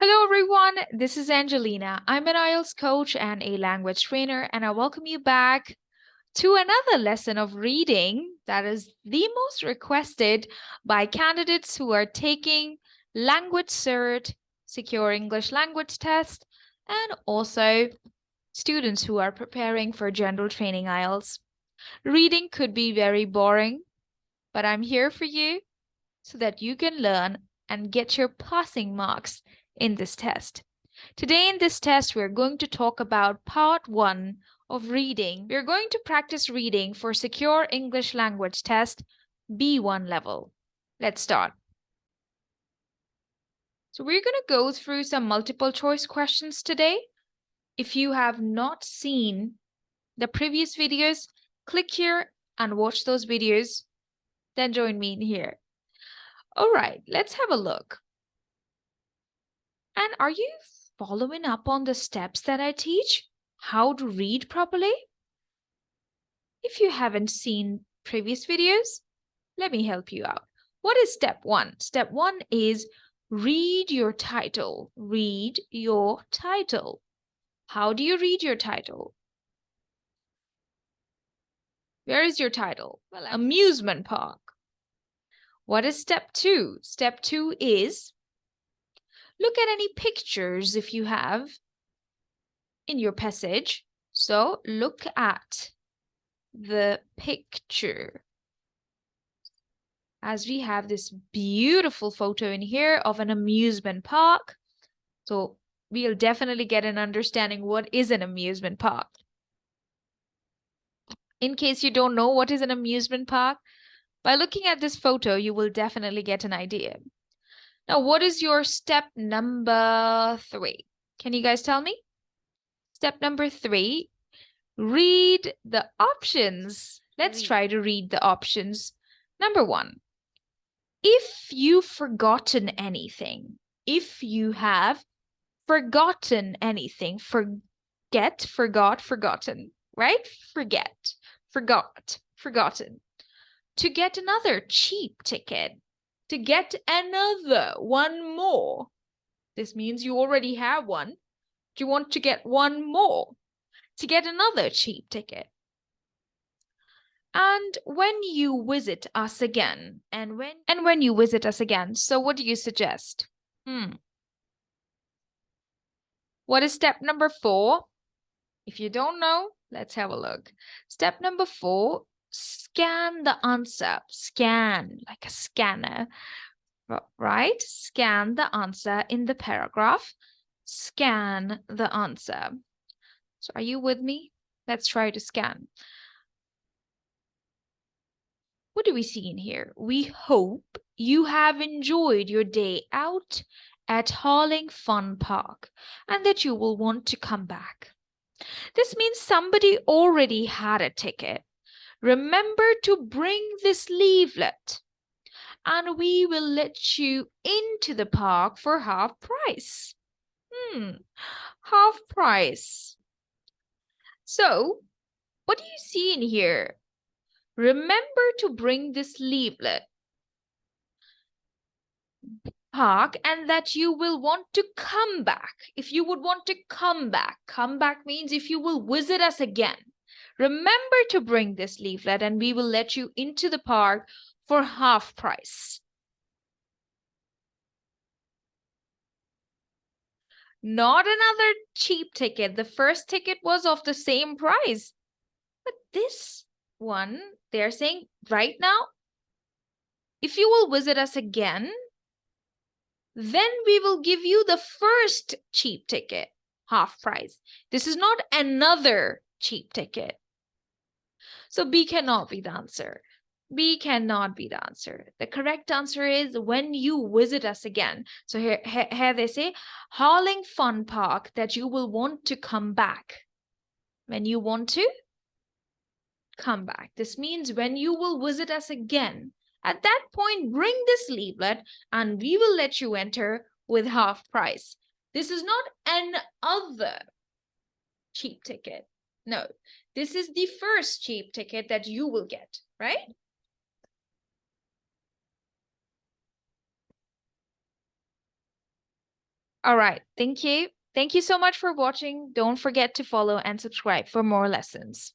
Hello everyone, this is Angelina. I'm an IELTS coach and a language trainer, and I welcome you back to another lesson of reading that is the most requested by candidates who are taking LanguageCert, Secure English Language Test, and also students who are preparing for General Training IELTS. Reading could be very boring, but I'm here for you so that you can learn and get your passing marks in this test. Today in this test, we're going to talk about part 1 of reading. We're going to practice reading for Secure English Language Test B1 level. Let's start. So we're going to go through some multiple choice questions today. If you have not seen the previous videos, click here and watch those videos. Then join me in here. All right, let's have a look. And are you following up on the steps that I teach? How to read properly? If you haven't seen previous videos, let me help you out. What is step 1? Step 1 is read your title. Read your title. How do you read your title? Where is your title? Well, amusement park. What is step 2? Step 2 is look at any pictures if you have in your passage. So look at the picture. As we have this beautiful photo in here of an amusement park. So we'll definitely get an understanding what is an amusement park. In case you don't know what is an amusement park, by looking at this photo, you will definitely get an idea. Now, what is your step number 3? Can you guys tell me? Step number 3, read the options. Let's try to read the options. Number 1, if you've forgotten anything, if you have forgotten anything, forget, forgot, forgotten, right? Forget, forgot, forgotten. To get another cheap ticket, to get another, one more. This means you already have one. You want to get one more, to get another cheap ticket. And when you visit us again, and when you visit us again, so what do you suggest? What is step number 4? If you don't know, let's have a look. Step number 4, scan the answer. Scan, like a scanner, right? Scan the answer in the paragraph. Scan the answer. So are you with me? Let's try to scan. What do we see in here? We hope you have enjoyed your day out at Harling Fun Park and that you will want to come back. This means somebody already had a ticket. Remember to bring this leaflet and we will let you into the park for half price. Half price. So, what do you see in here? Remember to bring this leaflet, park, and that you will want to come back. If you would want to come back means if you will visit us again. Remember to bring this leaflet and we will let you into the park for half price. Not another cheap ticket. The first ticket was of the same price. But this one, they're saying right now, if you will visit us again, then we will give you the first cheap ticket, half price. This is not another cheap ticket. So B cannot be the answer. B cannot be the answer. The correct answer is when you visit us again. So here they say, Harling Fun Park, that you will want to come back. When you want to come back. This means when you will visit us again. At that point, bring this leaflet and we will let you enter with half price. This is not another cheap ticket. No, this is the first cheap ticket that you will get, right? All right. Thank you. Thank you so much for watching. Don't forget to follow and subscribe for more lessons.